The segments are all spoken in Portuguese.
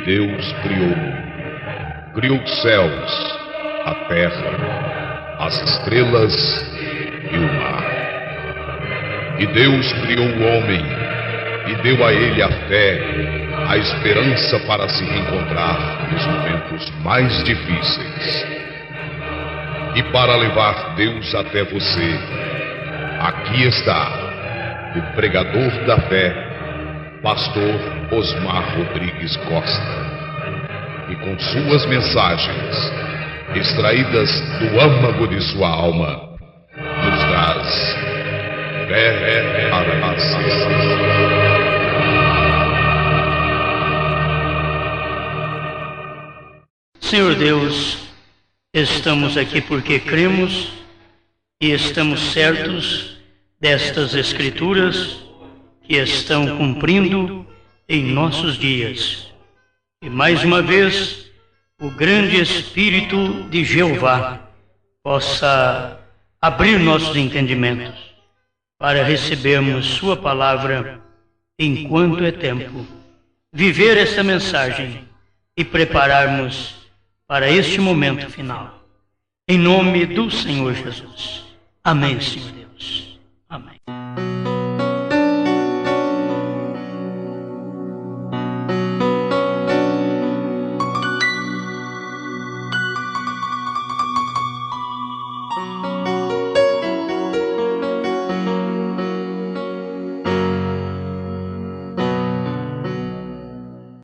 Deus criou os céus, a terra, as estrelas e o mar. E Deus criou o homem e deu a ele a fé, a esperança para se reencontrar nos momentos mais difíceis. E para levar Deus até você, aqui está o pregador da fé, pastor Osmar Rodrigues Costa, e com suas mensagens, extraídas do âmago de sua alma, nos traz fé para a nação. Senhor Deus, estamos aqui porque cremos e estamos certos destas Escrituras que estão cumprindo em nossos dias. E mais uma vez, o grande Espírito de Jeová possa abrir nossos entendimentos para recebermos Sua palavra enquanto é tempo, viver esta mensagem e prepararmos para este momento final. Em nome do Senhor Jesus. Amém, Senhor Deus. Amém.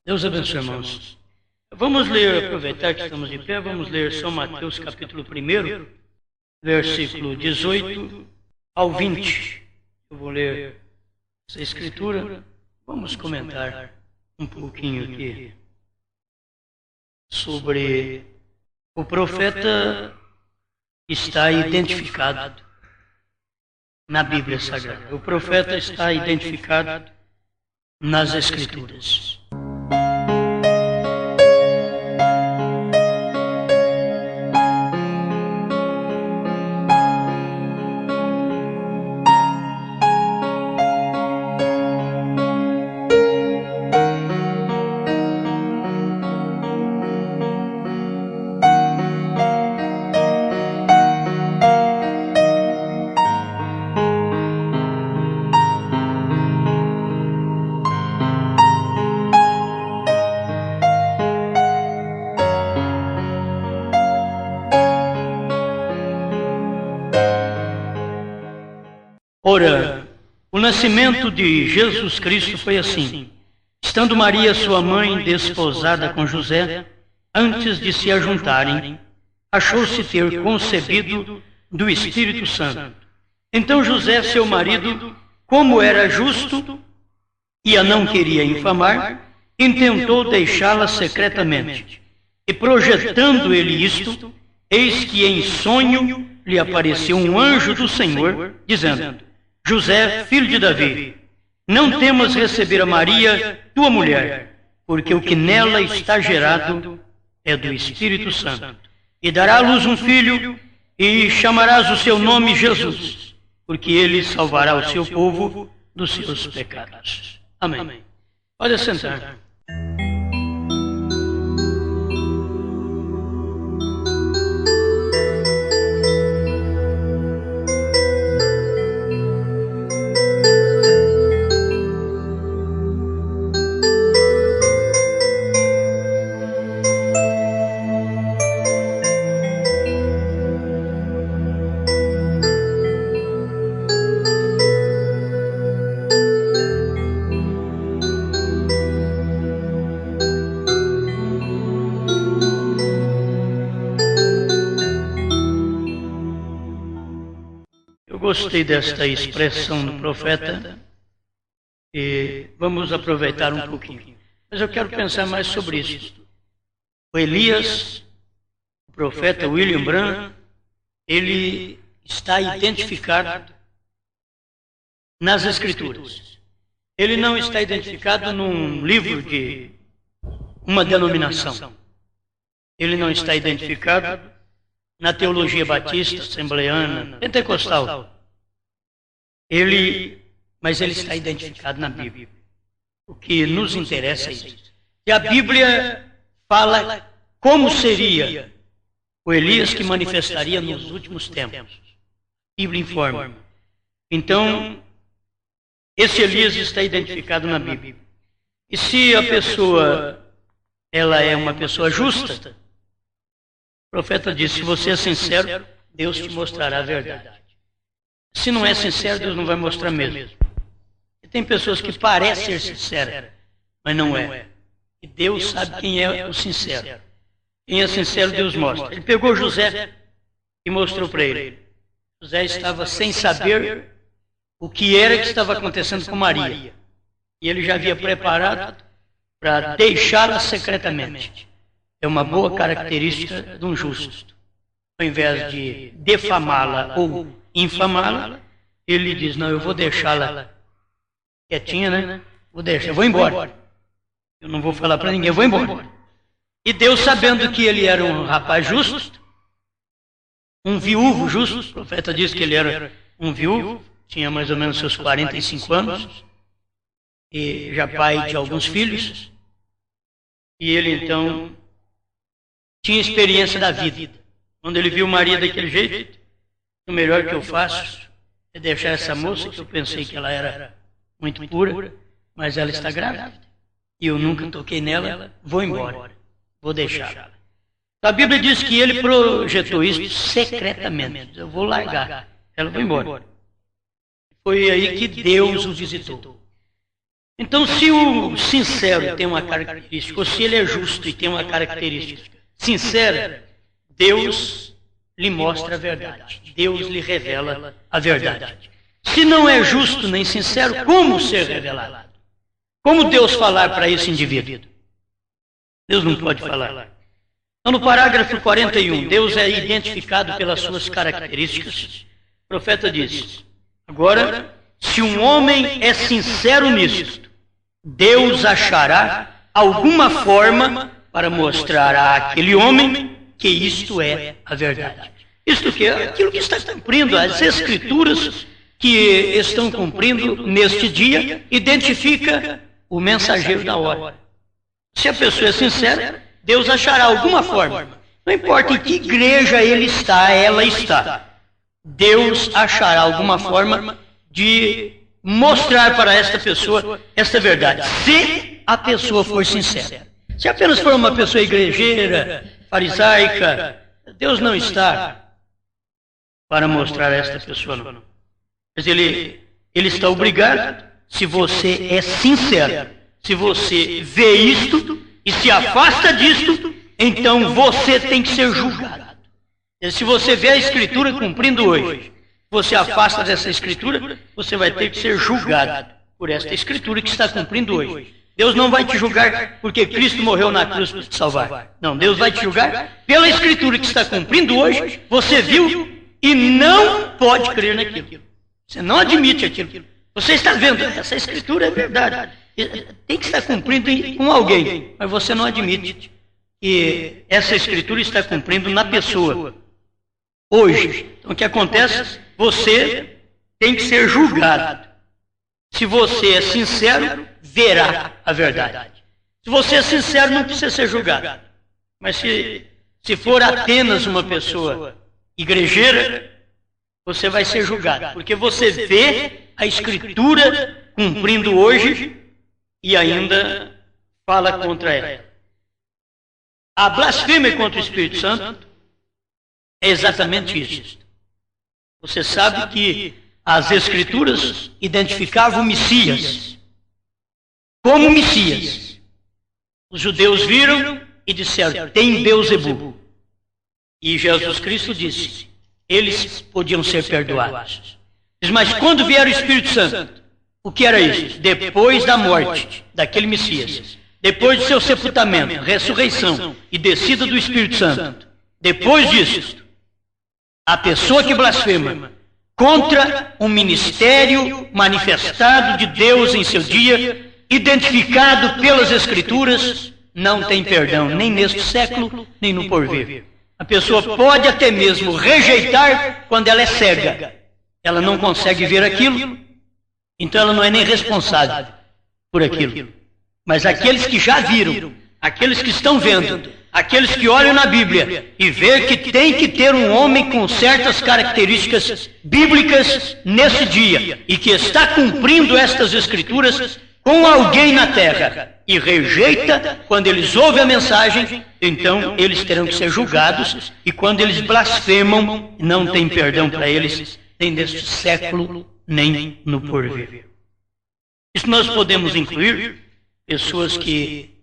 Deus abençoe, irmãos. Vamos ler, aproveitar que estamos de pé, vamos ler São Mateus capítulo 1, versículo 18 ao 20. Eu vou ler essa escritura, vamos comentar um pouquinho aqui sobre o profeta que está identificado na Bíblia Sagrada. O profeta está identificado nas Escrituras. Ora, o nascimento de Jesus Cristo foi assim. Estando Maria, sua mãe, desposada com José, antes de se ajuntarem, achou-se ter concebido do Espírito Santo. Então José, seu marido, como era justo e a não queria infamar, intentou deixá-la secretamente. E projetando ele isto, eis que em sonho lhe apareceu um anjo do Senhor, dizendo: José, filho de Davi, não temas receber a Maria, tua mulher, porque o que nela está gerado é do Espírito Santo. E dará à luz um filho, e chamarás o seu nome Jesus, porque ele salvará o seu povo dos seus pecados. Amém. Pode sentar. Gostei desta expressão do profeta e vamos aproveitar um pouquinho. Mas eu quero pensar mais sobre isso. O Elias, o profeta William Branham, ele está identificado nas Escrituras. Ele não está identificado num livro de uma denominação. Ele não está identificado na teologia batista, assembleana, pentecostal. Mas ele está identificado na Bíblia. O que nos interessa é isso. E a Bíblia fala como seria o Elias que manifestaria nos últimos tempos. A Bíblia informa. Então, esse Elias está identificado na Bíblia. E se a pessoa, ela é uma pessoa justa, o profeta diz, se você é sincero, Deus te mostrará a verdade. Se não é sincero, Deus não vai mostrar mesmo. E tem pessoas que parecem ser sinceras, mas não é. E Deus sabe quem é o sincero. Quem é sincero, Deus mostra. Ele pegou José e mostrou para ele. José estava sem saber o que era que estava acontecendo com Maria. E ele já havia preparado para deixá-la secretamente. É uma boa característica de um justo. Ao invés de defamá-la ou infamá-la, ele diz, não, eu vou deixá-la quietinha, né? Vou deixar, eu vou embora. Eu não vou falar para ninguém, eu vou embora. E Deus, sabendo que ele era um rapaz justo, um viúvo justo, o profeta diz que ele era um viúvo, tinha mais ou menos seus 45 anos, e já pai de alguns filhos, e ele então tinha experiência da vida. Quando ele viu Maria daquele jeito, o melhor que eu faço é deixar essa moça, que eu pensei que ela era muito pura, mas ela está grávida, e eu nunca toquei nela, vou embora, vou deixá-la. A Bíblia diz que ele projetou isso secretamente, eu vou largar, ela vai embora. Foi aí que Deus o visitou. Então, se o sincero tem uma característica, ou se ele é justo e tem uma característica sincera, Deus lhe mostra a verdade. Deus lhe revela a verdade. Se não é justo nem sincero, como ser revelado? Como Deus falar para esse indivíduo? Deus não pode falar. Então, no parágrafo 41, Deus é identificado pelas suas características. O profeta diz, agora, se um homem é sincero nisto, Deus achará alguma forma para mostrar àquele homem que isto é a verdade. Isto que é aquilo que está cumprindo, as escrituras que estão cumprindo neste dia, identifica o mensageiro da hora. Se a pessoa é sincera, Deus achará alguma forma. Não importa em que igreja ele está, ela está. Deus achará alguma forma de mostrar para esta pessoa esta verdade. Se a pessoa for sincera. Se apenas for uma pessoa igrejeira, farisaica, Deus não está para mostrar a esta pessoa, não. Mas ele está obrigado, se você é sincero, se você vê isto e se afasta disto, então você tem que ser julgado. E se você vê a Escritura cumprindo hoje, você afasta dessa Escritura, você vai ter que ser julgado por esta Escritura que está cumprindo hoje. Deus não vai te julgar porque Cristo morreu na cruz para te salvar. Não, Deus vai te julgar pela Escritura que está cumprindo hoje, você viu e não pode crer naquilo. Você não admite aquilo. Você está vendo, essa Escritura é verdade. Tem que estar cumprindo com alguém, mas você não admite que essa Escritura está cumprindo na pessoa. Hoje. Então o que acontece? Você tem que ser julgado. Se você é sincero, verá a verdade. Se você é sincero, não precisa ser julgado. Mas se for apenas uma pessoa igrejeira, você vai ser julgado. Porque você vê a Escritura cumprindo hoje e ainda fala contra ela. A blasfêmia contra o Espírito Santo é exatamente isso. Você sabe que as Escrituras identificavam o Messias como Messias. Os judeus viram e disseram, tem Beelzebul. E Jesus Cristo disse, eles podiam ser perdoados. Mas quando vier o Espírito Santo, o que era isso? Depois da morte daquele Messias, depois do seu sepultamento, ressurreição e descida do Espírito Santo, depois disso, a pessoa que blasfema contra um ministério manifestado de Deus em seu dia, identificado pelas Escrituras, não tem perdão, nem neste século, nem no porvir. A pessoa pode até mesmo rejeitar quando ela é cega. Ela não consegue ver aquilo, então ela não é nem responsável por aquilo. Mas aqueles que já viram, aqueles que estão vendo, aqueles que olham na Bíblia e vê que tem que ter um homem com certas características bíblicas nesse dia e que está cumprindo estas escrituras com alguém na terra e rejeita quando eles ouvem a mensagem, então eles terão que ser julgados, e quando eles blasfemam, não tem perdão para eles, nem neste século, nem no porvir. Isso nós podemos incluir pessoas que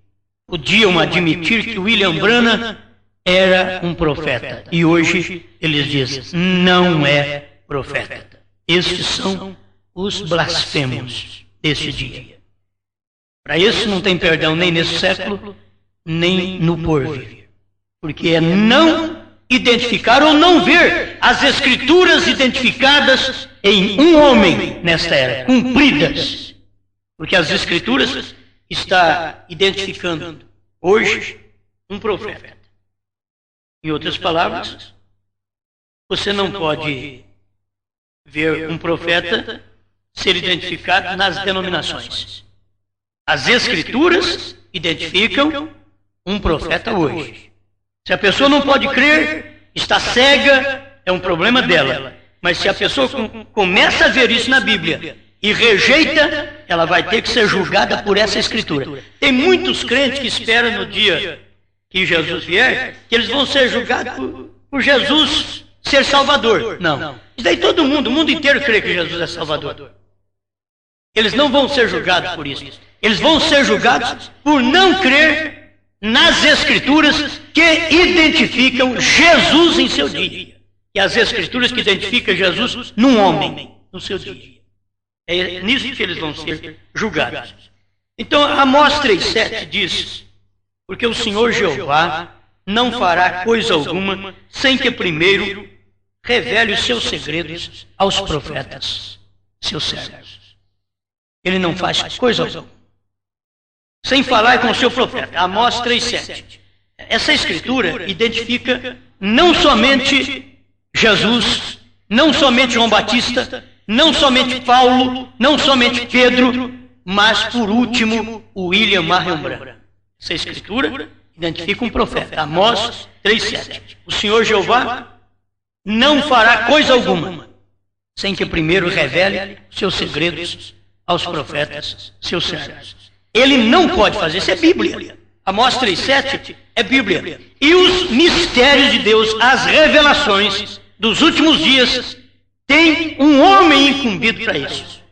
podiam admitir que William Branham era um profeta, e hoje eles dizem, não é profeta. Estes são os blasfemos deste dia. Para esse não tem perdão nem nesse século, nem no porvir. Porque é não identificar ou não ver as escrituras identificadas em um homem nesta era, cumpridas. Porque as escrituras está identificando hoje um profeta. Em outras palavras, você não pode ver um profeta ser identificado nas denominações. As escrituras identificam um profeta hoje. Se a pessoa não pode crer, está cega, é um problema dela. Mas se a pessoa começa a ver isso na Bíblia e rejeita, ela vai ter que ser julgada por essa escritura. Tem muitos crentes que esperam no dia que Jesus vier, que eles vão ser julgados por Jesus ser Salvador. Não. Isso daí todo mundo, o mundo inteiro crê que Jesus é Salvador. Eles não vão ser julgados por isso. Eles vão ser julgados por não crer nas escrituras que identificam Jesus em seu dia. E as escrituras que identificam Jesus num homem, no seu dia. É nisso que eles vão ser julgados. Então, Amós 3,7 diz, porque o Senhor Jeová não fará coisa alguma sem que primeiro revele os seus segredos aos profetas, seus servos. Ele não faz coisa alguma sem falar com o seu profeta. Amós 3,7. Essa escritura identifica não somente Jesus, não somente João Batista, não somente Paulo, não somente Pedro, mas, por último, o William Marion Branham. Essa escritura identifica um profeta. Amós 3,7. O Senhor Jeová não fará coisa alguma sem que primeiro revele seus segredos aos profetas, seus servos. Ele não pode fazer, isso é Bíblia. Amós 3,7 é Bíblia. E os mistérios de Deus, as revelações dos últimos dias, tem um homem incumbido para isso.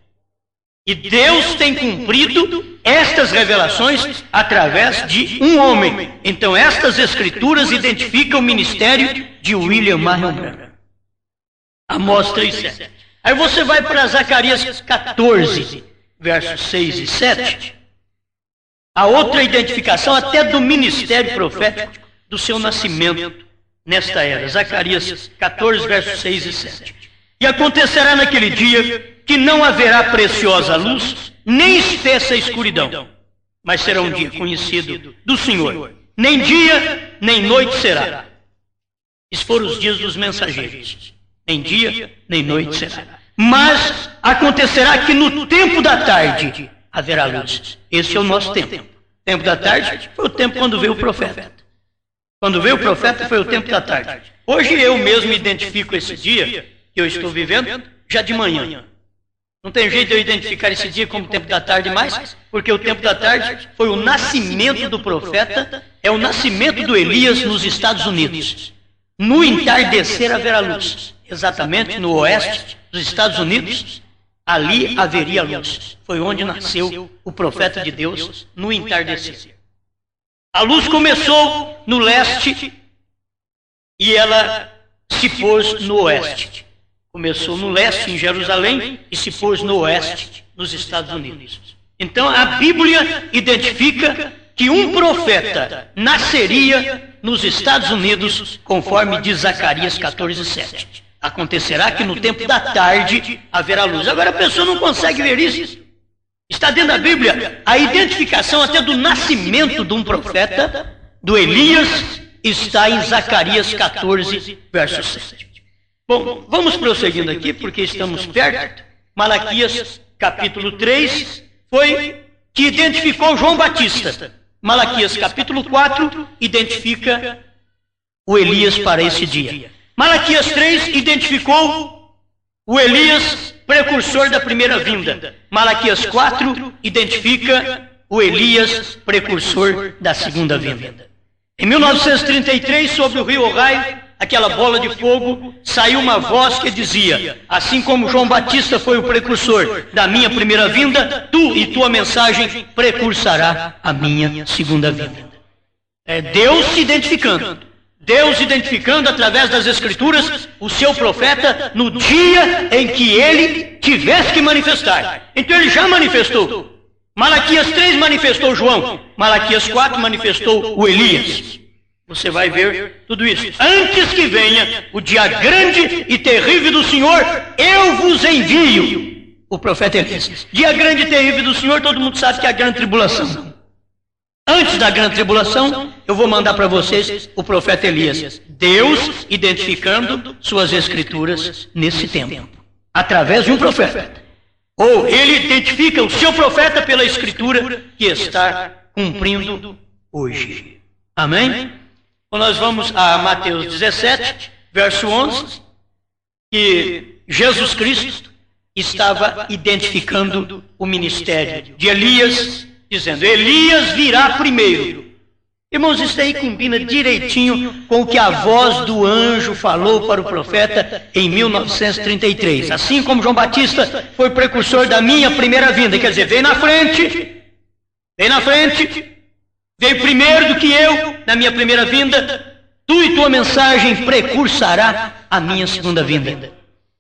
E Deus tem cumprido estas revelações através de um homem. Então estas escrituras identificam o ministério de William Marion Branham. Amós 3,7. Aí você vai para Zacarias 14, versos 6 e 7. A outra identificação até do ministério profético do seu nascimento nesta era. Zacarias 14, versos 6 e 7. E acontecerá naquele dia que não haverá preciosa luz, nem espessa escuridão, mas será um dia conhecido do Senhor. Nem dia, nem noite será. Esses foram os dias dos mensageiros. Nem dia, nem noite será. Mas acontecerá que no tempo da tarde haverá luz. Esse é o nosso tempo. O tempo da tarde foi o tempo quando veio o profeta. Quando veio o profeta foi o tempo da tarde. Hoje eu mesmo identifico esse dia que eu estou vivendo já de manhã. Não tem jeito de eu identificar esse dia como tempo da tarde mais, porque o tempo da tarde foi o nascimento do profeta, é o nascimento do Elias nos Estados Unidos. No entardecer haverá luz. Exatamente no oeste dos Estados Unidos, ali haveria luz. Foi onde nasceu o profeta de Deus, no entardecer. A luz começou no leste e ela se pôs no oeste. Começou no leste, em Jerusalém, e se pôs no oeste, nos Estados Unidos. Então a Bíblia identifica que um profeta nasceria nos Estados Unidos, conforme diz Zacarias 14, 7. Acontecerá que no tempo da tarde haverá luz. Agora a pessoa não consegue ver isso. Está dentro da Bíblia a identificação até do nascimento de um profeta, do Elias, está em Zacarias 14, verso 7. Bom, vamos prosseguindo aqui, porque estamos perto. Malaquias, capítulo 3, foi que identificou João Batista. Malaquias capítulo 4 identifica o Elias para esse dia. Malaquias 3 identificou o Elias precursor da primeira vinda. Malaquias 4 identifica o Elias precursor da segunda vinda. Em 1933, sobre o rio Ohio, aquela bola de fogo, saiu uma voz que dizia: assim como João Batista foi o precursor da minha primeira vinda, tu e tua mensagem precursará a minha segunda vinda. É Deus se identificando. Deus identificando através das Escrituras o seu profeta no dia em que ele tivesse que manifestar. Então ele já manifestou. Malaquias 3 manifestou João. Malaquias 4 manifestou o Elias. Você vai ver tudo isso. Antes que venha o dia grande e terrível do Senhor, eu vos envio o profeta Elias. Dia grande e terrível do Senhor, todo mundo sabe que é a grande tribulação. Antes da grande tribulação, eu vou mandar para vocês o profeta Elias. Deus identificando suas escrituras nesse tempo, através de um profeta. Ou ele identifica o seu profeta pela escritura que está cumprindo hoje. Amém? Então nós vamos a Mateus 17, verso 11, que Jesus Cristo estava identificando o ministério de Elias, dizendo: Elias virá primeiro. Irmãos, isso aí combina direitinho com o que a voz do anjo falou para o profeta em 1933. Assim como João Batista foi precursor da minha primeira vinda, quer dizer, veio na frente, veio primeiro do que eu na minha primeira vinda, tu e tua mensagem precursará a minha segunda vinda.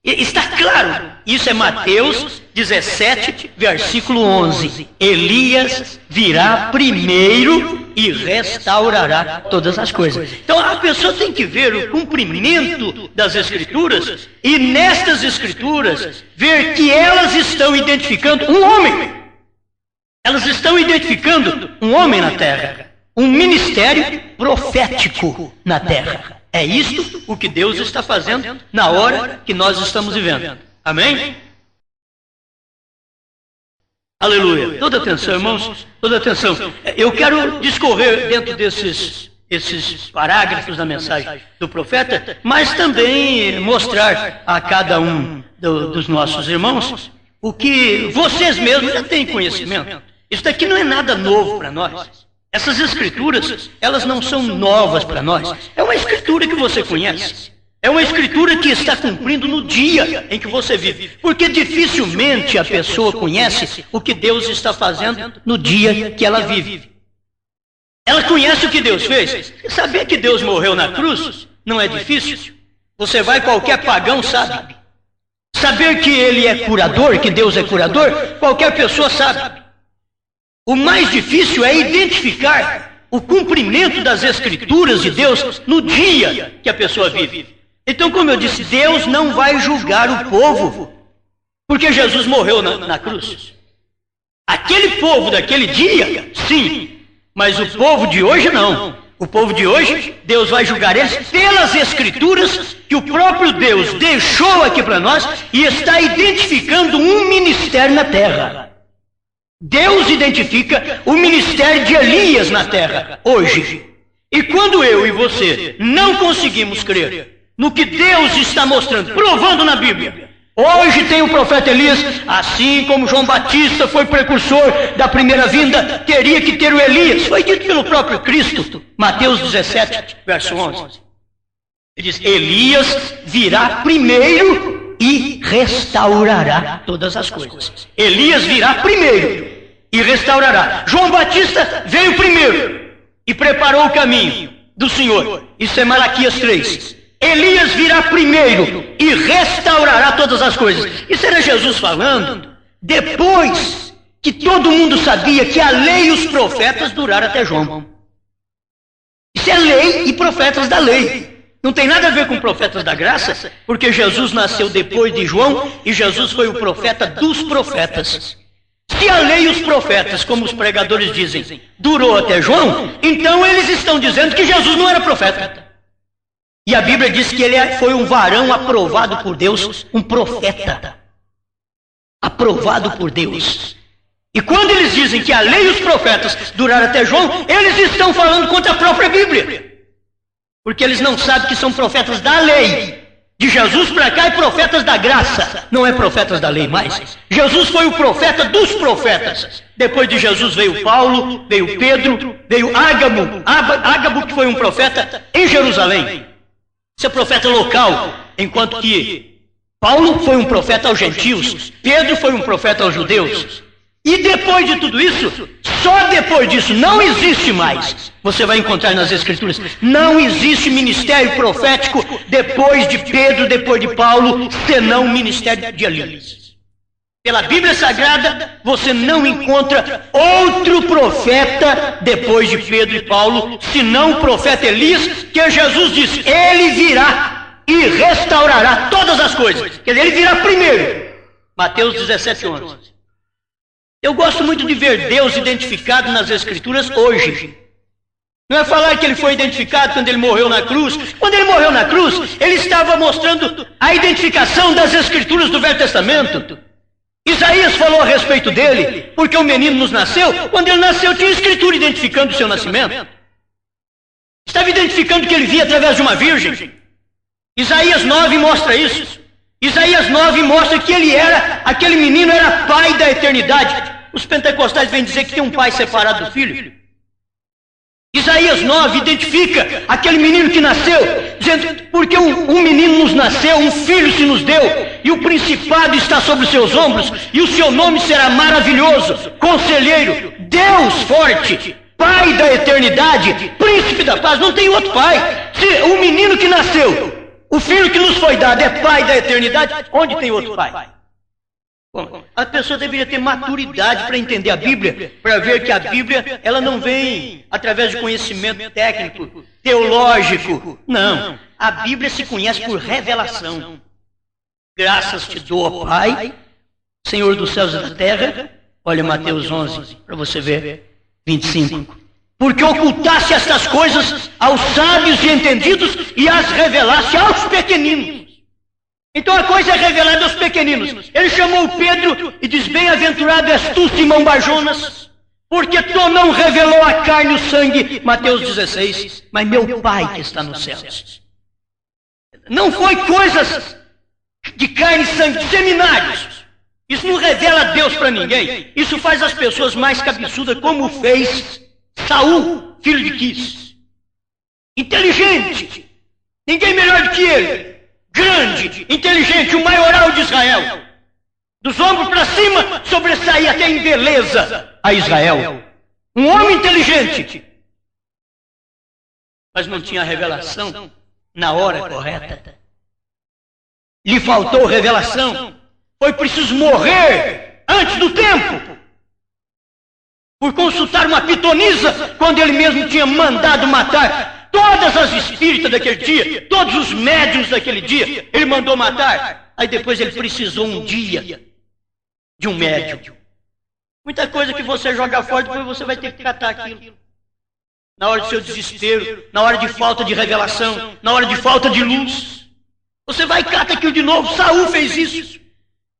Está claro, isso é Mateus 17, versículo 11. Elias virá primeiro e restaurará todas as coisas. Então a pessoa tem que ver o cumprimento das Escrituras e nestas Escrituras ver que elas estão identificando um homem. Elas estão identificando um homem na terra, um ministério profético na terra. É isto o que Deus está fazendo na hora que nós estamos vivendo. Amém? Aleluia. Toda atenção, irmãos, toda atenção. Eu quero discorrer dentro desses parágrafos da mensagem do profeta, mas também mostrar a cada um dos nossos irmãos o que vocês mesmos já têm conhecimento. Isso daqui não é nada novo para nós. Essas escrituras, elas não são novas para nós. É uma escritura que você conhece. É uma escritura que está cumprindo no dia em que você vive. Porque dificilmente a pessoa conhece o que Deus está fazendo no dia que ela vive. Ela conhece o que Deus fez. Saber que Deus morreu na cruz não é difícil. Você vai, qualquer pagão sabe. Saber que Ele é curador, que Deus é curador, qualquer pessoa sabe. O mais difícil é identificar o cumprimento das Escrituras de Deus no dia que a pessoa vive. Então, como eu disse, Deus não vai julgar o povo, porque Jesus morreu na cruz. Aquele povo daquele dia, sim, mas o povo de hoje não. O povo de hoje, Deus vai julgar eles pelas Escrituras que o próprio Deus deixou aqui para nós e está identificando um ministério na terra. Deus identifica o ministério de Elias na terra, hoje. E quando eu e você não conseguimos crer no que Deus está mostrando, provando na Bíblia, hoje tem o profeta Elias, assim como João Batista foi precursor da primeira vinda, teria que ter o Elias. Foi dito pelo próprio Cristo, Mateus 17, verso 11. Ele diz: Elias virá primeiro e restaurará todas as coisas. Elias virá primeiro e restaurará. João Batista veio primeiro e preparou o caminho do Senhor. Isso é Malaquias 3. Elias virá primeiro e restaurará todas as coisas. Isso era Jesus falando depois que todo mundo sabia que a lei e os profetas duraram até João. Isso é lei e profetas da lei. Não tem nada a ver com profetas da graça, porque Jesus nasceu depois de João e Jesus foi o profeta dos profetas. Se a lei e os profetas, como os pregadores dizem, durou até João, então eles estão dizendo que Jesus não era profeta. E a Bíblia diz que ele foi um varão aprovado por Deus, um profeta. Aprovado por Deus. E quando eles dizem que a lei e os profetas duraram até João, eles estão falando contra a própria Bíblia. Porque eles não sabem que são profetas da lei. De Jesus para cá é profetas da graça, não é profetas da lei mais. Jesus foi o profeta dos profetas. Depois de Jesus veio Paulo, veio Pedro, veio Ágabo, que foi um profeta em Jerusalém. Esse é profeta local, enquanto que Paulo foi um profeta aos gentios, Pedro foi um profeta aos judeus. E depois de tudo isso, só depois disso, não existe mais. Você vai encontrar nas Escrituras, não existe ministério profético depois de Pedro, depois de Paulo, senão o ministério de Elias. Pela Bíblia Sagrada, você não encontra outro profeta depois de Pedro e Paulo, senão o profeta Elias, que Jesus disse, ele virá e restaurará todas as coisas. Quer dizer, ele virá primeiro. Mateus 17:11. Eu gosto muito de ver Deus identificado nas Escrituras hoje. Não é falar que ele foi identificado quando ele morreu na cruz. Quando ele morreu na cruz, ele estava mostrando a identificação das Escrituras do Velho Testamento. Isaías falou a respeito dele, porque o menino nos nasceu. Quando ele nasceu, tinha Escritura identificando o seu nascimento. Estava identificando que ele via através de uma virgem. Isaías 9 mostra isso. Isaías 9 mostra que aquele menino era pai da eternidade. Os pentecostais vêm dizer que tem um pai separado do filho. Isaías 9 identifica aquele menino que nasceu, dizendo, porque um menino nos nasceu, um filho se nos deu, e o principado está sobre os seus ombros, e o seu nome será maravilhoso, conselheiro, Deus forte, pai da eternidade, príncipe da paz. Não tem outro pai. Se o menino que nasceu, o filho que nos foi dado é pai da eternidade, onde tem outro pai? Bom, a pessoa deveria ter maturidade para entender a Bíblia, para ver que a Bíblia ela não vem através de conhecimento técnico, teológico. Não, a Bíblia se conhece por revelação. Graças te dou, ó Pai, Senhor dos céus e da terra. Olha Mateus 11, para você ver, 25. Porque ocultasse estas coisas aos sábios e entendidos e as revelasse aos pequeninos. Então a coisa é revelada aos pequeninos. Ele chamou Pedro e diz, bem-aventurado és tu, Simão Barjonas, porque tu não revelou a carne e o sangue, Mateus 16, mas meu Pai que está nos céus. Não foi coisas de carne e sangue, de seminários. Isso não revela Deus para ninguém. Isso faz as pessoas mais cabeçudas, como fez Saul, filho de Quis. Inteligente. Ninguém melhor do que ele. Grande, inteligente, o maioral de Israel. Dos ombros para cima, sobressaía até em beleza a Israel. Um homem inteligente. Mas não tinha revelação na hora correta. Lhe faltou revelação. Foi preciso morrer antes do tempo. Por consultar uma pitonisa, quando ele mesmo tinha mandado matar todas as espíritas daquele dia, todos os médiuns daquele dia, ele mandou matar. Aí depois ele precisou um dia de um médium. Muita coisa que você joga fora, depois você vai ter que catar aquilo. Na hora do seu desespero, na hora de falta de revelação, na hora de falta de luz. Você vai e cata aquilo de novo. Saul fez isso.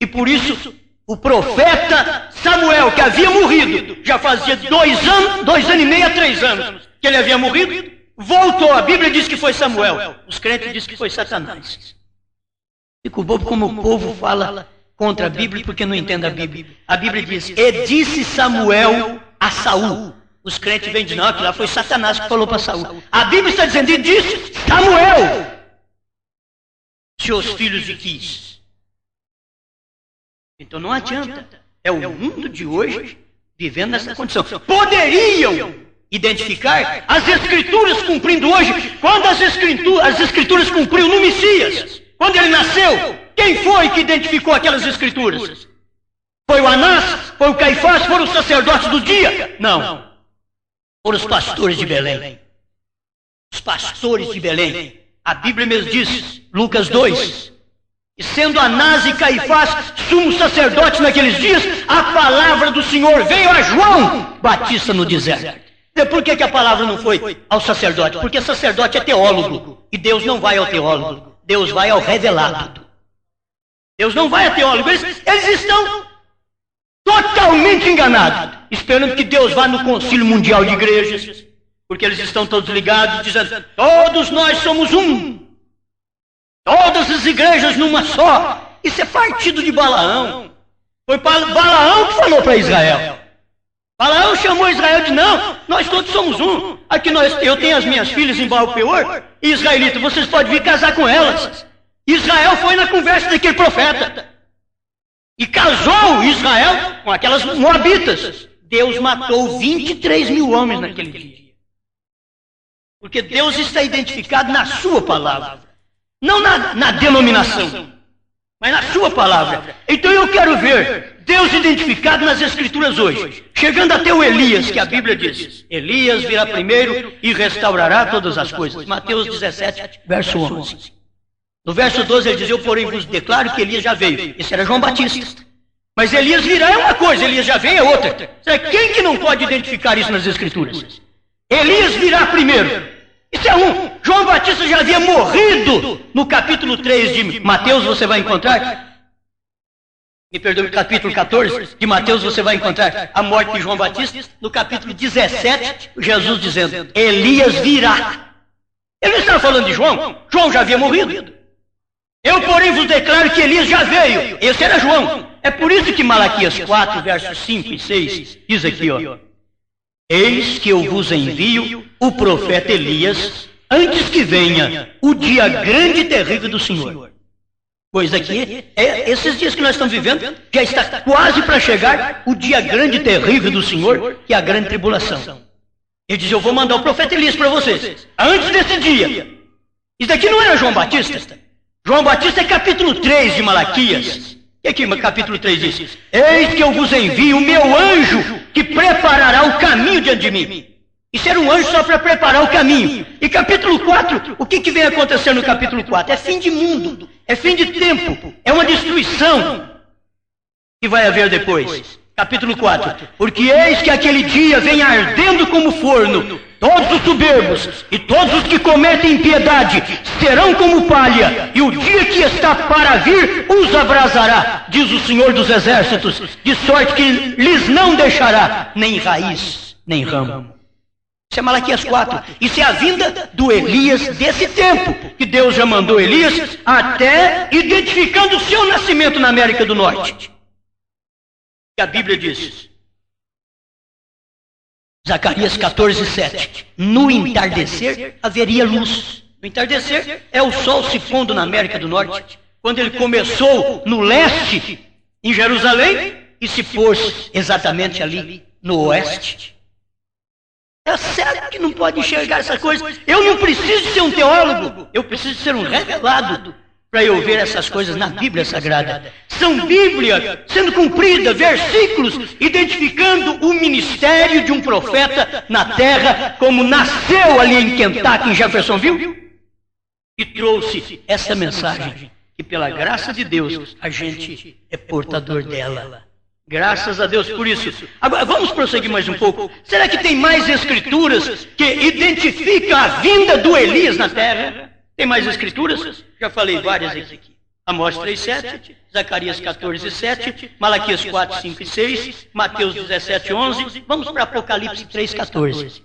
E por isso, o profeta Samuel, que havia morrido, já fazia 2 anos e meio a 3 anos que ele havia morrido, voltou. A Bíblia diz que foi Samuel. Os crentes dizem que foi Satanás. Fico bobo como o povo fala contra a Bíblia porque não entende a Bíblia. A Bíblia diz, e disse Samuel a Saul. Os crentes vêm dizendo, não, que lá foi Satanás que falou para Saul. A Bíblia está dizendo, e disse Samuel, seus filhos de Quis. Então não adianta. É o mundo de hoje vivendo nessa condição. Poderiam identificar as Escrituras cumprindo hoje, quando as Escrituras cumpriu no Messias. Quando ele nasceu, quem foi que identificou aquelas Escrituras? Foi o Anás? Foi o Caifás? Foram os sacerdotes do dia? Não. Foram os pastores de Belém. Os pastores de Belém. A Bíblia mesmo diz, Lucas 2, e sendo Anás e Caifás sumos sacerdotes naqueles dias, a palavra do Senhor veio a João Batista no deserto. E por que a palavra não foi ao sacerdote? Porque sacerdote é teólogo, e Deus não vai ao teólogo, Deus vai ao revelado. Deus não vai a teólogo, eles estão totalmente enganado, esperando que Deus vá no Concílio Mundial de Igrejas, porque eles estão todos ligados, dizendo, todos nós somos um, todas as igrejas numa só. Isso é partido de Balaão. Foi Balaão que falou para Israel. Balaão chamou Israel e disse, não, nós todos somos um. Aqui eu tenho as minhas filhas em Baal-Peor, e israelita, vocês podem vir casar com elas. Israel foi na conversa daquele profeta. E casou Israel com aquelas moabitas. Deus matou 23 mil homens naquele dia. Porque Deus está identificado na sua palavra. Não na denominação, mas na sua palavra. Então eu quero ver Deus identificado nas Escrituras hoje. Chegando até o Elias, que a Bíblia diz. Elias virá primeiro e restaurará todas as coisas. Mateus 17, verso 11. No verso 12 ele diz, eu porém vos declaro que Elias já veio. Esse era João Batista. Mas Elias virá é uma coisa, Elias já veio é outra. Quem que não pode identificar isso nas Escrituras? Elias virá primeiro. Isso é um. João Batista já havia morrido. No capítulo 3 de Mateus você vai encontrar. Me perdoe, no capítulo 14 de Mateus você vai encontrar a morte de João Batista. No capítulo 17, Jesus dizendo, Elias virá. Ele não estava falando de João. João já havia morrido. Eu, porém, vos declaro que Elias já veio. Esse era João. É por isso que Malaquias 4, versos 5 e 6 diz aqui, ó. Eis que eu vos envio o profeta Elias, antes que venha o dia grande e terrível do Senhor. Pois aqui, esses dias que nós estamos vivendo, já está quase para chegar o dia grande e terrível do Senhor, que é a grande tribulação. Ele diz, eu vou mandar o profeta Elias para vocês, antes desse dia. Isso daqui não era João Batista. João Batista é capítulo 3 de Malaquias. E aqui, capítulo 3 diz, eis que eu vos envio o meu anjo, que preparará o caminho diante de mim. Isso era um anjo só para preparar o caminho. E capítulo 4, o que vem acontecendo no capítulo 4? É fim de mundo, é fim de tempo, é uma destruição que vai haver depois. Capítulo 4, porque eis que aquele dia vem ardendo como forno, todos os soberbos e todos os que cometem impiedade serão como palha, e o dia que está para vir os abrasará, diz o Senhor dos Exércitos, de sorte que lhes não deixará nem raiz, nem ramo. Isso é Malaquias 4. Isso é a vinda do Elias desse tempo, que Deus já mandou Elias até identificando o seu nascimento na América do Norte. Que a Bíblia diz, Zacarias 14, 7, no entardecer haveria luz. No entardecer é o sol se pondo na América do Norte, quando ele começou no leste, em Jerusalém, e se pôs exatamente ali no oeste. É sério que não pode enxergar essa coisa. Eu não preciso ser um teólogo, eu preciso ser um revelado para eu ver essas coisas na Bíblia Sagrada. São Bíblia sendo cumprida, versículos identificando o ministério de um profeta na terra, como nasceu ali em Kentucky, em Jeffersonville, e trouxe essa mensagem, que pela graça de Deus a gente é portador dela. Graças a Deus por isso. Agora vamos prosseguir mais um pouco. Será que tem mais escrituras que identificam a vinda do Elias na terra? Tem mais escrituras? Já falei várias aqui. Amós 3, 7, Zacarias 14, 7, Malaquias 4, 5 e 6, Mateus 17, 11. Vamos para Apocalipse 3, 14.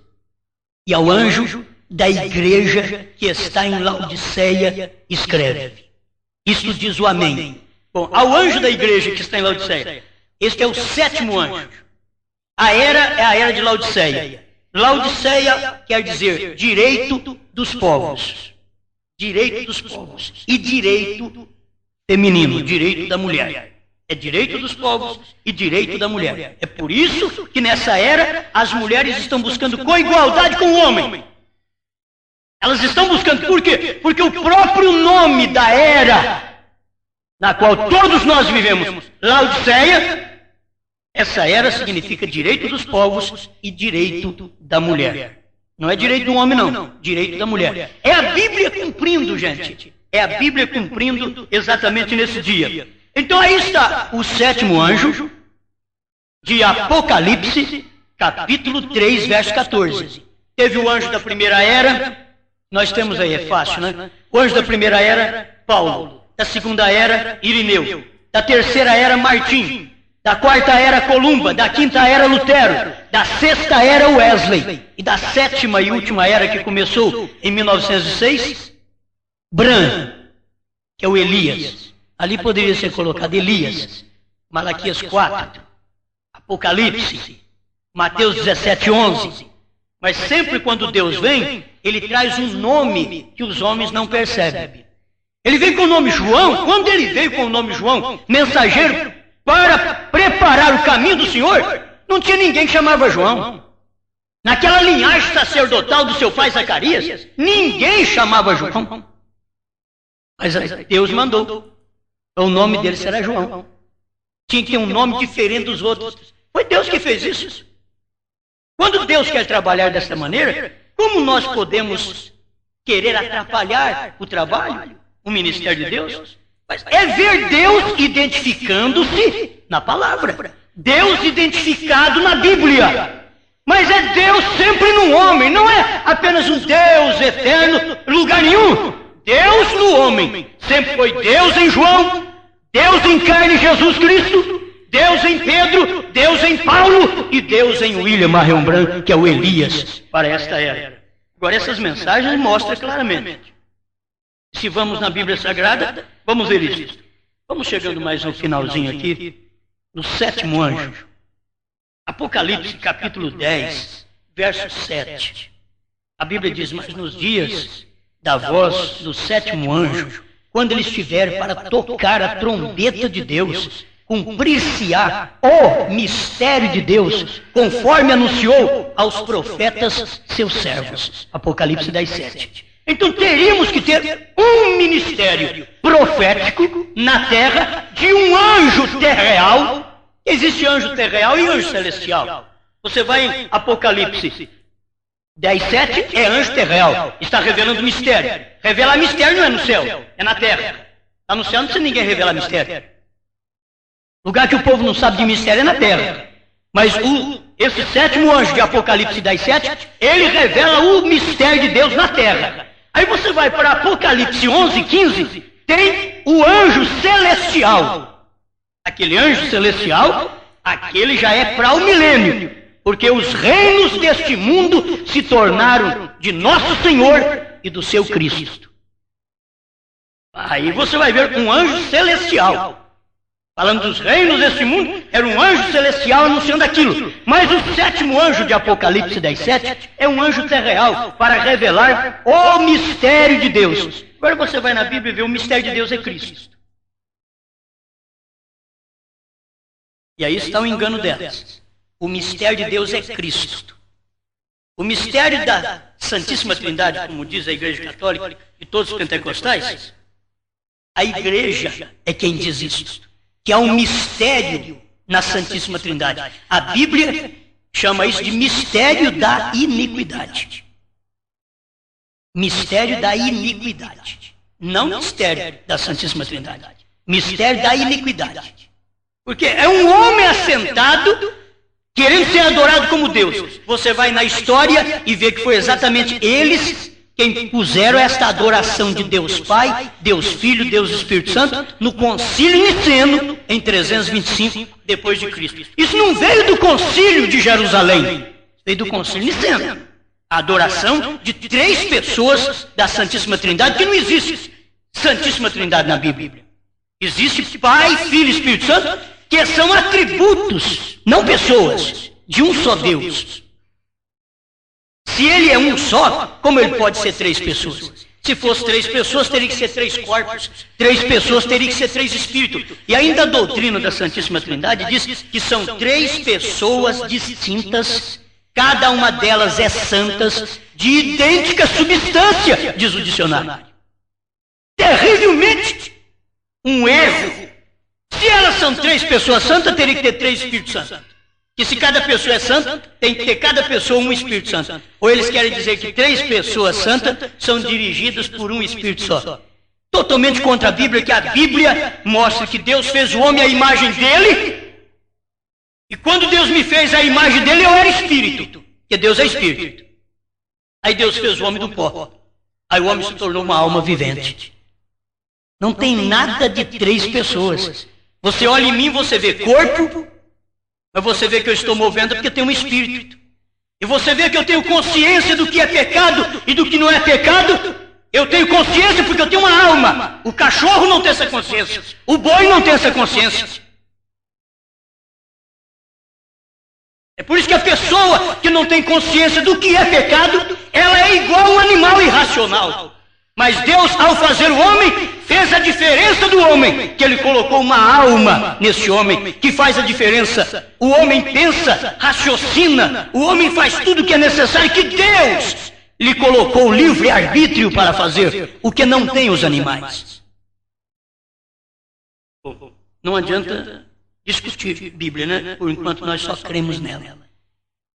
E ao anjo da igreja que está em Laodiceia, escreve. Isto diz o Amém. Bom, ao anjo da igreja que está em Laodiceia. Este é o 7º anjo. A era é a era de Laodiceia. Laodiceia quer dizer direito dos povos. Direito dos povos e direito feminino, direito da mulher. É direito dos povos e direito da mulher. É por isso que nessa era as mulheres estão buscando coigualdade com o homem. Elas estão buscando, por quê? Porque o próprio nome da era na qual todos nós vivemos, Laodiceia, essa era significa direito dos povos e direito da mulher. Não é direito do homem, não. Direito da mulher. É a Bíblia cumprindo, gente. É a Bíblia cumprindo exatamente nesse dia. Então aí está o 7º anjo de Apocalipse, capítulo 3, verso 14. Teve o anjo da primeira era. Nós temos aí, é fácil, né? O anjo da primeira era, Paulo. Da segunda era, Irineu. Da terceira era, Martim. Da quarta era Columba, da quinta era Lutero, da sexta era Wesley e da sétima e última era que começou em 1906, Bran, que é o Elias. Ali poderia ser colocado Elias, Malaquias 4, Apocalipse, Mateus 17, 11. Mas sempre quando Deus vem, ele traz um nome que os homens não percebem. Ele vem com o nome João. Quando ele veio com o nome João, mensageiro para preparar o caminho do Senhor, não tinha ninguém que chamava João. Naquela linhagem sacerdotal do seu pai Zacarias, ninguém chamava João. Mas Deus mandou. O nome dele será João. Tinha que ter um nome diferente dos outros. Foi Deus que fez isso. Quando Deus quer trabalhar dessa maneira, como nós podemos querer atrapalhar o trabalho, o ministério de Deus? Mas é ver Deus identificando-se na palavra. Deus identificado na Bíblia. Mas é Deus sempre no homem. Não é apenas um Deus eterno, lugar nenhum. Deus no homem. Sempre foi Deus em João, Deus em carne Jesus Cristo, Deus em Pedro, Deus em Paulo e Deus em William Marion Branco, que é o Elias, para esta era. Agora, essas mensagens mostram claramente. Se vamos na Bíblia Sagrada, vamos ver isso. Vamos chegando mais no finalzinho aqui, no sétimo anjo. Apocalipse, capítulo 10, verso 7. A Bíblia diz, mas nos dias da voz do sétimo anjo, quando ele estiver para tocar a trombeta de Deus, cumprir-se-á o mistério de Deus, conforme anunciou aos profetas seus servos. Apocalipse 10, 7. Então teríamos que ter um ministério profético na terra de um anjo terreal. Existe anjo terreal e anjo celestial. Você vai em Apocalipse 10, 7, é anjo terreal. Está revelando mistério. Revelar mistério não é no céu, é na terra. Está no céu não precisa ninguém revelar mistério. Lugar que o povo não sabe de mistério é na terra. Mas esse sétimo anjo de Apocalipse 10, 7, ele revela o mistério de Deus na terra. Aí você vai para Apocalipse 11, 15, tem o anjo celestial. Aquele anjo celestial, aquele já é para o milênio. Porque os reinos deste mundo se tornaram de nosso Senhor e do seu Cristo. Aí você vai ver um anjo celestial. Falando dos reinos deste mundo, era um anjo celestial anunciando aquilo. Mas o sétimo anjo de Apocalipse 10, 7 é um anjo terreal para revelar o mistério de Deus. Agora você vai na Bíblia e vê o mistério de Deus é Cristo. E aí está o engano delas. O mistério de Deus é Cristo. O mistério da Santíssima Trindade, como diz a Igreja Católica e todos os pentecostais, a Igreja é quem diz isso, que há um mistério na Santíssima Trindade. A Bíblia chama isso de mistério da iniquidade. Mistério da iniquidade. Não mistério da Santíssima Trindade. Mistério da iniquidade. Porque é um homem assentado querendo ser adorado como Deus. Você vai na história e vê que foi exatamente eles quem puseram esta adoração de Deus Pai, Deus Filho, Deus Espírito Santo no concílio niceno em 325 depois de Cristo. Isso não veio do concílio de Jerusalém, veio do concílio niceno. A adoração de três pessoas da Santíssima Trindade, que não existe Santíssima Trindade na Bíblia. Existe Pai, Filho e Espírito Santo, que são atributos, não pessoas, de um só Deus. Se ele é um só, como ele pode ser três pessoas? Se fosse três pessoas, teria que ser três corpos. Três pessoas, teria que ser três espíritos. E ainda a doutrina da Santíssima Trindade diz que são três pessoas distintas, cada uma delas é santas, de idêntica substância, diz o dicionário. Terrivelmente um erro. Se elas são três pessoas santas, teria que ter três Espíritos Santos. Que se cada pessoa é santa, tem que ter cada pessoa um Espírito Santo. Ou eles querem dizer que três pessoas santas são dirigidas por um Espírito só. Totalmente contra a Bíblia, que a Bíblia mostra que Deus fez o homem à imagem dele. E quando Deus me fez a imagem dele, eu era Espírito. Porque Deus é Espírito. Aí Deus fez o homem do pó. Aí o homem se tornou uma alma vivente. Não tem nada de três pessoas. Você olha em mim, você vê corpo, mas você vê que eu estou movendo porque eu tenho um espírito. E você vê que eu tenho consciência do que é pecado e do que não é pecado. Eu tenho consciência porque eu tenho uma alma. O cachorro não tem essa consciência. O boi não tem essa consciência. É por isso que a pessoa que não tem consciência do que é pecado, ela é igual a um animal irracional. Mas Deus, ao fazer o homem, fez a diferença do homem, que Ele colocou uma alma nesse homem, que faz a diferença. O homem pensa, raciocina, o homem faz tudo o que é necessário, que Deus lhe colocou livre-arbítrio para fazer, o que não tem os animais. Não adianta discutir Bíblia, né? Por enquanto nós só cremos nela.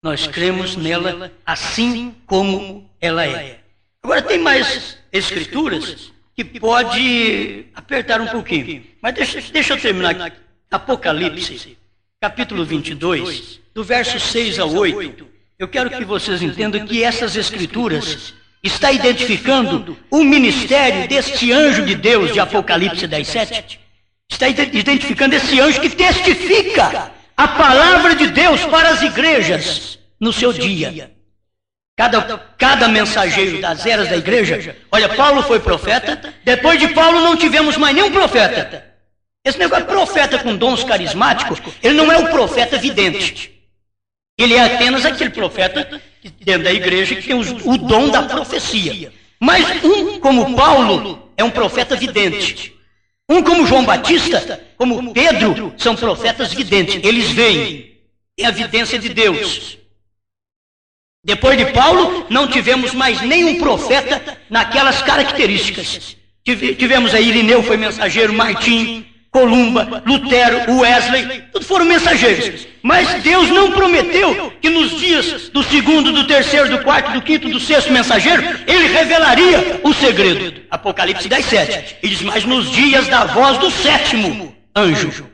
Nós cremos nela assim como ela é. Agora tem mais escrituras que pode apertar um pouquinho. Mas deixa eu terminar aqui. Apocalipse, capítulo 22, do verso 6 ao 8. Eu quero que vocês entendam que essas escrituras está identificando o ministério deste anjo de Deus de Apocalipse 10:7. Está identificando esse anjo que testifica a palavra de Deus para as igrejas no seu dia. Cada mensageiro das eras da igreja, olha, Paulo foi profeta, depois de Paulo não tivemos mais nenhum profeta. Esse negócio de profeta com dons carismáticos, ele não é o profeta vidente. Ele é apenas aquele profeta dentro da igreja que tem o dom da profecia. Mas um como Paulo é um profeta vidente. Um como João Batista, como Pedro, são profetas videntes. Eles veem, têm a vidência de Deus. Depois de Paulo, não tivemos mais nenhum profeta naquelas características. Tivemos aí Irineu, foi mensageiro, Martim, Columba, Lutero, Wesley, todos foram mensageiros. Mas Deus não prometeu que nos dias do segundo, do terceiro, do quarto, do quinto, do sexto mensageiro, Ele revelaria o segredo. Apocalipse 10:7. E diz, mas nos dias da voz do sétimo anjo.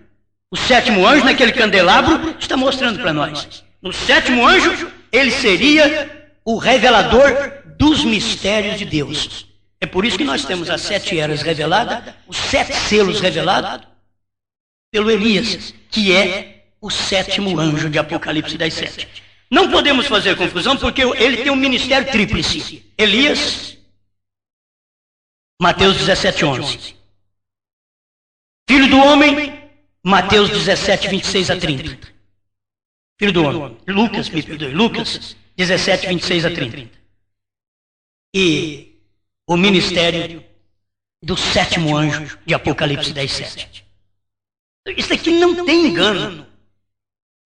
O sétimo anjo, naquele candelabro, está mostrando para nós. No sétimo anjo, ele seria o revelador dos mistérios de Deus. É por isso que nós temos as 7 eras reveladas, os 7 selos revelados pelo Elias, que é o sétimo anjo de Apocalipse 10:7. Não podemos fazer confusão porque ele tem um ministério tríplice. Elias, Mateus 17:11. Filho do homem, Mateus 17:26 a 30. Filho do homem, Lucas 17:26 a 30. E o ministério do sétimo anjo de Apocalipse 10:7. Isso aqui não tem engano.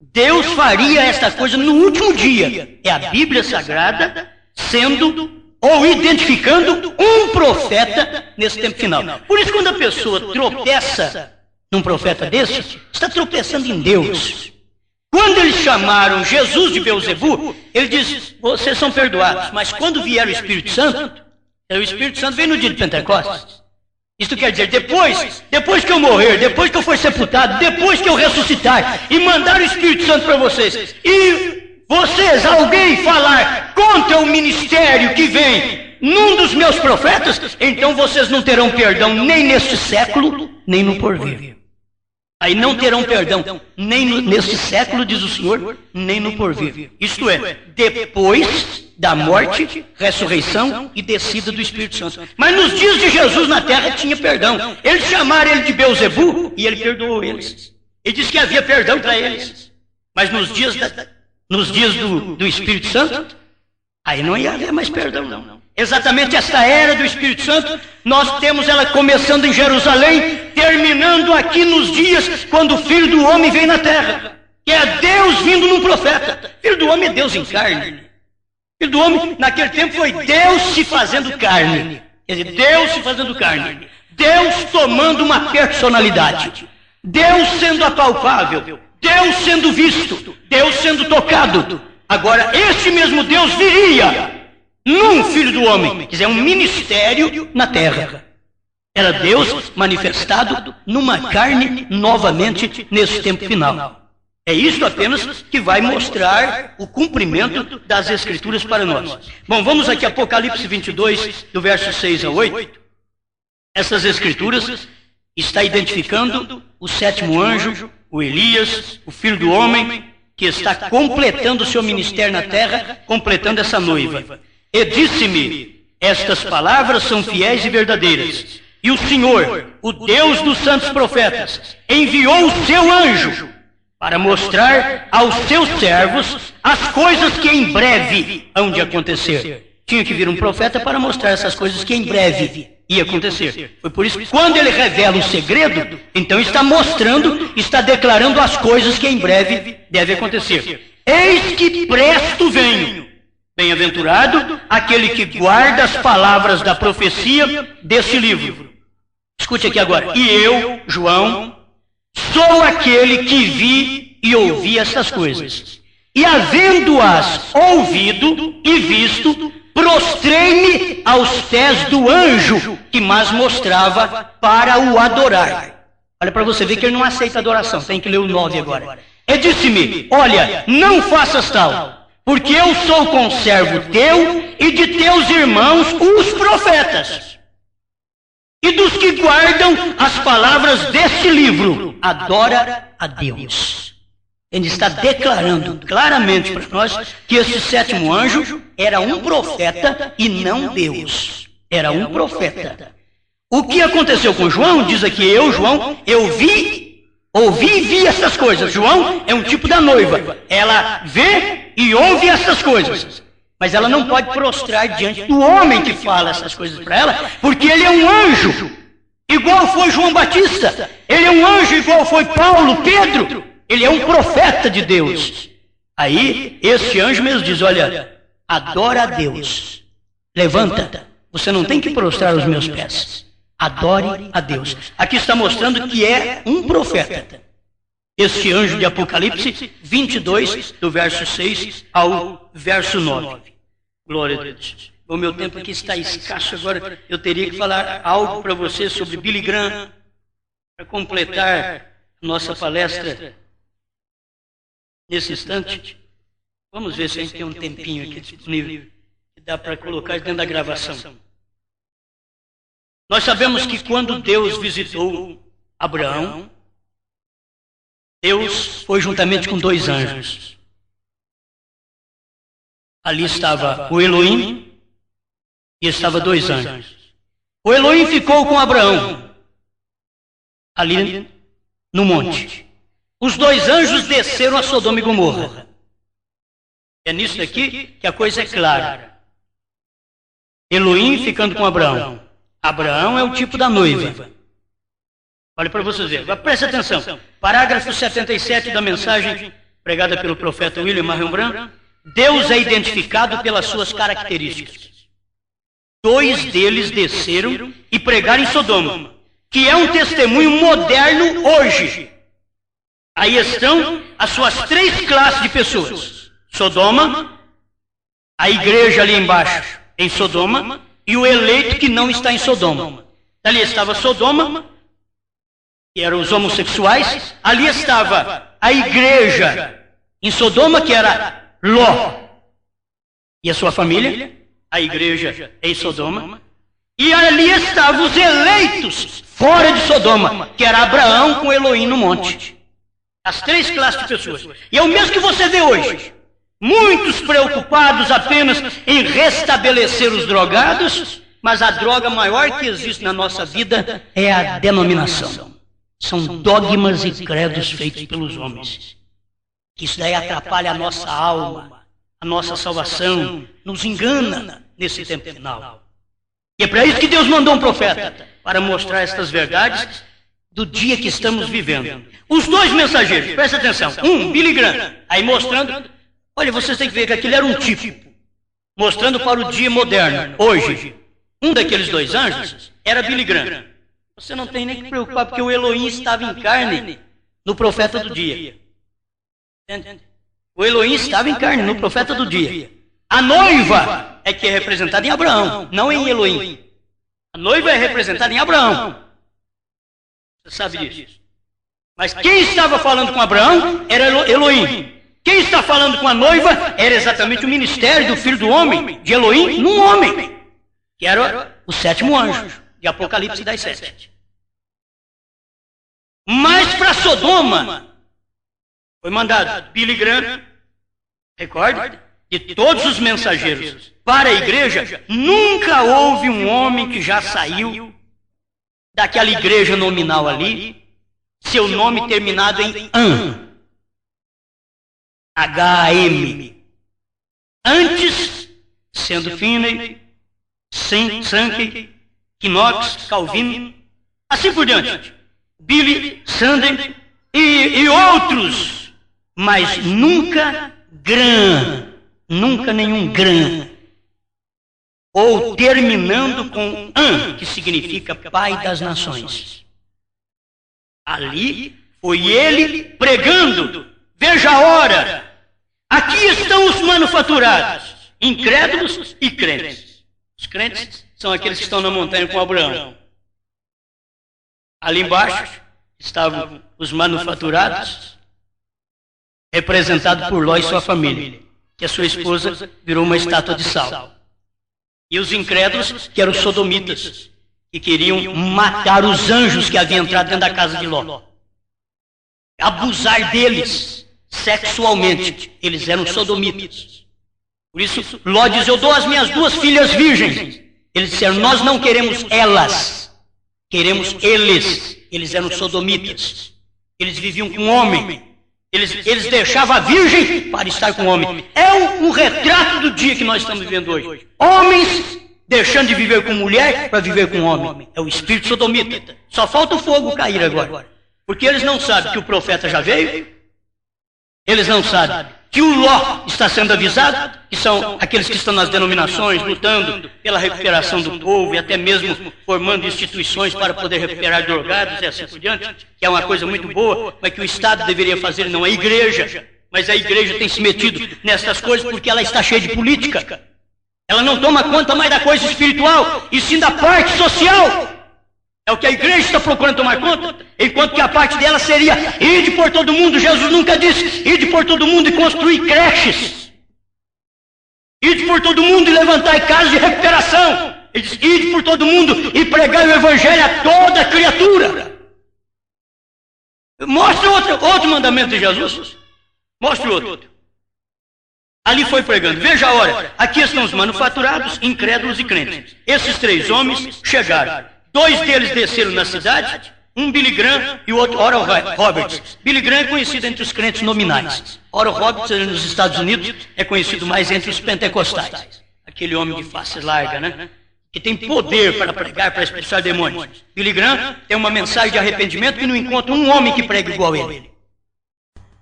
Deus faria esta coisa no último dia. É a Bíblia Sagrada sendo ou identificando um profeta nesse tempo final. Por isso, quando a pessoa tropeça num profeta desse, está tropeçando em Deus. Quando eles chamaram Jesus de Beelzebu, ele diz, vocês são perdoados. Mas quando vier o Espírito Santo veio no dia de Pentecostes. Isso quer dizer, depois que eu morrer, depois que eu for sepultado, depois que eu ressuscitar e mandar o Espírito Santo para vocês, e vocês, alguém falar contra o ministério que vem num dos meus profetas, então vocês não terão perdão nem neste século, nem no porvir. Aí não terão perdão nem neste século, diz o Senhor, nem no porvir. Isto é, depois da morte, ressurreição e descida do Espírito Santo. Mas nos dias de Jesus na terra tinha perdão. Eles chamaram ele de Beelzebu e ele perdoou eles. Ele disse que havia perdão para eles. Mas nos dias do Espírito Santo, aí não ia haver mais perdão, não. Exatamente esta era do Espírito Santo, nós temos ela começando em Jerusalém, terminando aqui nos dias quando o Filho do Homem vem na terra. Que é Deus vindo num profeta. Filho do Homem é Deus em carne. Filho do Homem, naquele tempo, foi Deus se fazendo carne. Quer dizer, Deus se fazendo carne. Deus tomando uma personalidade. Deus sendo apalpável. Deus sendo visto. Deus sendo tocado. Agora, este mesmo Deus viria num Filho do Homem, quer dizer, um ministério na terra. Era Deus manifestado numa carne novamente nesse tempo final. É isso apenas que vai mostrar o cumprimento das Escrituras para nós. Bom, vamos aqui Apocalipse 22, do verso 6 a 8. Essas Escrituras está identificando o sétimo anjo, o Elias, o Filho do Homem, que está completando o seu ministério na terra, completando essa noiva. E disse-me, estas palavras são fiéis e verdadeiras. E o Senhor, o Deus dos santos profetas, enviou o seu anjo para mostrar aos seus servos as coisas que em breve hão de acontecer. Tinha que vir um profeta para mostrar essas coisas que em breve ia acontecer. Foi por isso que quando ele revela o segredo, então está mostrando, está declarando as coisas que em breve devem acontecer. Eis que presto venho. Bem-aventurado aquele que guarda as palavras da profecia desse livro. Escute aqui agora. E eu, João, sou aquele que vi e ouvi essas coisas. E havendo-as ouvido e visto, prostrei-me aos pés do anjo que mais mostrava para o adorar. Olha para você ver que ele não aceita adoração. Tem que ler o 9 agora. E disse-me, olha, não faças tal, porque eu sou conservo teu e de teus irmãos os profetas. E dos que guardam as palavras deste livro, adora a Deus. Ele está declarando claramente para nós que esse sétimo anjo era um profeta e não Deus. Era um profeta. O que aconteceu com João? Diz aqui, eu, João, ouvi e vi essas coisas. João é um tipo da noiva. Ela vê e ouve essas coisas. Mas ela não pode prostrar diante do homem que fala essas coisas para ela, porque ele é um anjo, igual foi João Batista. Ele é um anjo igual foi Paulo, Pedro. Ele é um profeta de Deus. Aí, esse anjo mesmo diz, olha, adora a Deus. Levanta, você não tem que prostrar os meus pés. Adore a Deus. Aqui está mostrando que é um profeta. Este anjo de Apocalipse 22, do verso 6 ao verso 9. Glória a Deus. O meu tempo aqui está escasso agora. Eu teria que falar algo para você sobre Billy Graham, para completar nossa palestra nesse instante. Vamos ver se a gente tem um tempinho aqui disponível que dá para colocar dentro da gravação. Nós sabemos que quando Deus visitou Abraão, Deus foi juntamente com dois anjos. Ali estava o Elohim e estava dois anjos. O Elohim ficou com Abraão, ali no monte. Os dois anjos desceram a Sodoma e Gomorra. É nisso daqui que a coisa é clara. Elohim ficando com Abraão. Abraão é o tipo da noiva. Olha para vocês verem. Preste atenção. Parágrafo 77 da mensagem pregada pelo profeta William Marion Branham. Deus é identificado pelas suas características. Dois deles desceram e pregaram em Sodoma, que é um testemunho moderno hoje. Aí estão as suas três classes de pessoas. Sodoma, a igreja ali embaixo em Sodoma, e o eleito que não está em Sodoma. Ali estava Sodoma, que eram os homossexuais. Ali estava a igreja em Sodoma, que era Ló e a sua família, a igreja em Sodoma. E ali estavam os eleitos fora de Sodoma, que era Abraão com Elohim no monte. As três classes de pessoas. E é o mesmo que você vê hoje. Muitos preocupados apenas em restabelecer os drogados, mas a droga maior que existe na nossa vida é a denominação. São dogmas e credos feitos pelos homens. Isso daí atrapalha a nossa alma, a nossa salvação, nos engana nesse tempo final. E é para isso que Deus mandou um profeta, para mostrar estas verdades do dia que estamos vivendo. Os dois mensageiros, presta atenção. Billy Graham, aí mostrando, olha, vocês têm que ver que aquilo era um tipo, mostrando para o dia moderno, hoje. Um daqueles dois anjos era Billy Graham. Você não tem nem que preocupar, porque o Elohim estava em carne no profeta do dia. O Elohim estava em carne no profeta do dia. A noiva é que é representada em Abraão, não em Elohim. A noiva é representada em Abraão. Você sabe disso. Mas quem estava falando com Abraão era Elohim. Quem está falando com a noiva era exatamente o ministério do Filho do Homem, de Elohim, num homem, que era o sétimo anjo, de Apocalipse 17. Mas para Sodoma foi mandado Billy Graham, recorde, de todos os mensageiros para a igreja. Nunca houve um homem que já saiu daquela igreja nominal ali, seu nome terminado em An, H-A-M. Antes, sendo Finney, Sankey, Knox, Calvino, assim por diante, Billy Sunday e outros, mas nunca Graham, nunca nenhum Graham, ou terminando com An, que significa Pai das Nações. Ali foi ele pregando. Veja a hora. Aqui estão os manufaturados, incrédulos e crentes. Os crentes são aqueles que estão na montanha com Abraão. Ali embaixo estavam os manufaturados, representados por Ló e sua família, que a sua esposa virou uma estátua de sal. E os incrédulos, que eram os sodomitas, que queriam matar os anjos que haviam entrado dentro da casa de Ló. Abusar deles sexualmente. Eles eram sodomitas. Por isso, Ló diz, eu dou as minhas 2 filhas virgens. Eles disseram, nós não queremos elas, queremos eles. Eles eram sodomitas. Eles viviam com homem. Eles deixavam a virgem para estar com o homem. É o retrato do dia que nós estamos vivendo hoje. Homens deixando de viver com mulher para viver com homem. É o espírito sodomita. Só falta o fogo cair agora. Porque eles não sabem que o profeta já veio. Eles não sabem que o Ló está sendo avisado, que são aqueles que estão nas denominações, lutando pela recuperação do povo e até mesmo formando instituições para poder recuperar drogados e assim por diante, que é uma coisa muito boa, mas que o Estado deveria fazer, não a igreja. Mas a igreja tem se metido nessas coisas porque ela está cheia de política. Ela não toma conta mais da coisa espiritual, e sim da parte social. É o que a igreja está procurando tomar conta, enquanto que a parte dela seria ide por todo mundo. Jesus nunca disse ide por todo mundo e construir creches. Ide por todo mundo e levantar casas de recuperação. Ele diz ide por todo mundo e pregar o evangelho a toda criatura. Mostra outro mandamento de Jesus. Mostre outro. Ali foi pregando. Veja a hora. Aqui estão os manufaturados, incrédulos e crentes. Esses 3 homens chegaram. 2 deles desceram na cidade, um Billy Graham e o outro Oral Roberts. Billy Graham é conhecido entre os crentes nominais. Oral Roberts, nos Estados Unidos, é conhecido mais entre os pentecostais. Aquele homem de face larga, né? Que tem poder para pregar, para expulsar demônios. Billy Graham tem uma mensagem de arrependimento que não encontra um homem que pregue igual a ele.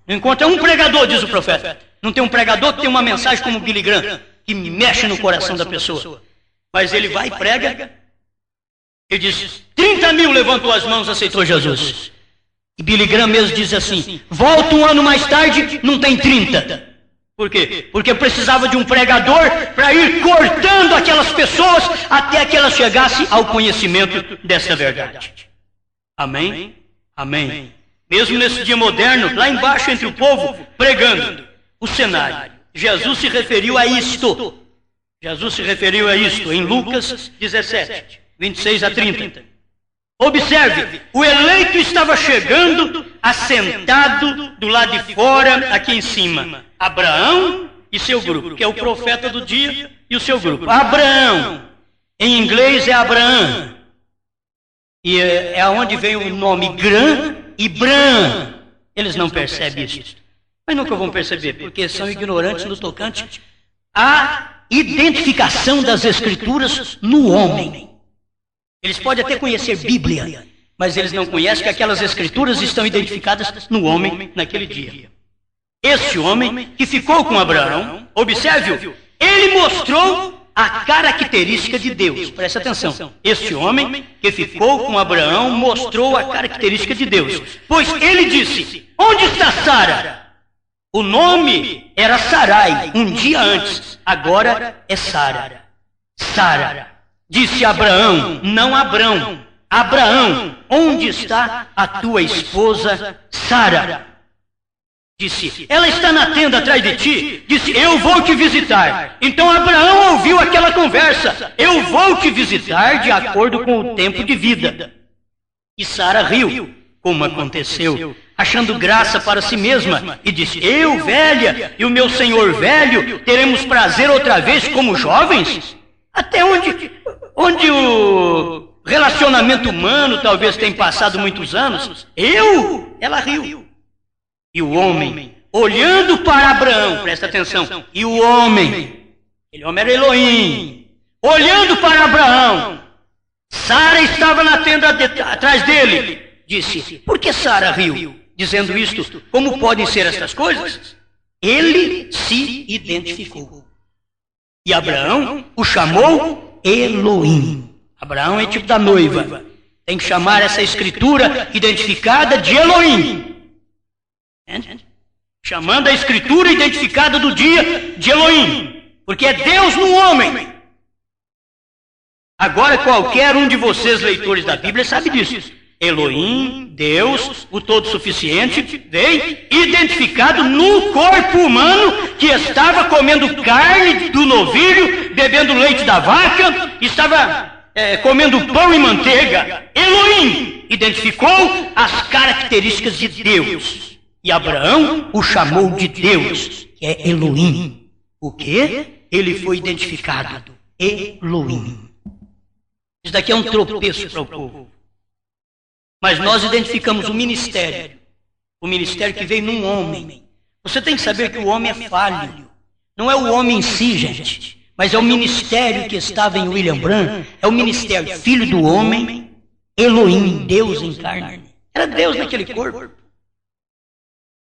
Não encontra um pregador, diz o profeta. Não tem um pregador que tem uma mensagem como Billy Graham, que mexe no coração da pessoa. Mas ele vai e prega. Ele diz, 30 mil levantou as mãos e aceitou Jesus. E Billy Graham mesmo diz assim, volta um ano mais tarde, não tem 30. Por quê? Porque precisava de um pregador para ir cortando aquelas pessoas até que elas chegassem ao conhecimento dessa verdade. Amém? Amém. Mesmo nesse dia moderno, lá embaixo entre o povo, pregando o cenário. Jesus se referiu a isto. Jesus se referiu a isto em Lucas 17. 26 a 30. Observe, o eleito estava chegando, assentado do lado de fora, aqui em cima. Abraão e seu grupo, que é o profeta do dia e o seu grupo. Abraão, em inglês é Abraão. E é onde vem o nome Grã e Bran. Eles não percebem isso. Mas nunca vão perceber, porque são ignorantes no tocante à identificação das Escrituras no homem. Eles podem até conhecer Bíblia, mas eles não conhecem que aquelas escrituras estão identificadas no homem naquele dia. Esse homem que ficou com Abraão, observe-o, ele mostrou a característica de Deus. Preste atenção. Este homem que ficou com Abraão mostrou a característica de Deus. Pois ele disse, onde está Sara? O nome era Sarai, um dia antes, agora é Sara. Sara. Disse Abraão, não Abrão. Abraão, onde está a tua esposa Sara? Disse, ela está na tenda atrás de ti. Disse, eu vou te visitar. Então Abraão ouviu aquela conversa. Eu vou te visitar de acordo com o tempo de vida. E Sara riu. como aconteceu, achando graça para si mesma, e disse: eu, velha, e o meu senhor velho, teremos prazer outra vez como jovens? Até onde o relacionamento humano talvez tenha passado muitos anos. Ela riu. E o homem, olhando para Abraão, presta atenção, e o homem, aquele homem era Elohim, olhando para Abraão, Sara estava na tenda atrás dele, disse: por que Sara riu? Dizendo isto, como podem ser estas coisas? Ele se identificou. E Abraão o chamou Elohim. Abraão é tipo da noiva. Tem que chamar essa escritura identificada de Elohim. Chamando a escritura identificada do dia de Elohim. Porque é Deus no homem. Agora qualquer um de vocês, leitores da Bíblia, sabe disso. Elohim, Deus, o Todo-Suficiente, veio identificado no corpo humano que estava comendo carne do novilho, bebendo leite da vaca, estava comendo pão e manteiga. Elohim identificou as características de Deus. E Abraão o chamou de Deus, que é Elohim. O quê? Ele foi identificado. Elohim. Isso daqui é um tropeço para o povo. Mas nós identificamos o ministério que veio num homem. Você tem que saber que o homem é falho. Não é o homem em si, gente, mas é o ministério que estava em William Branham. É o ministério, filho do homem, Elohim, Deus em carne. Era Deus naquele corpo.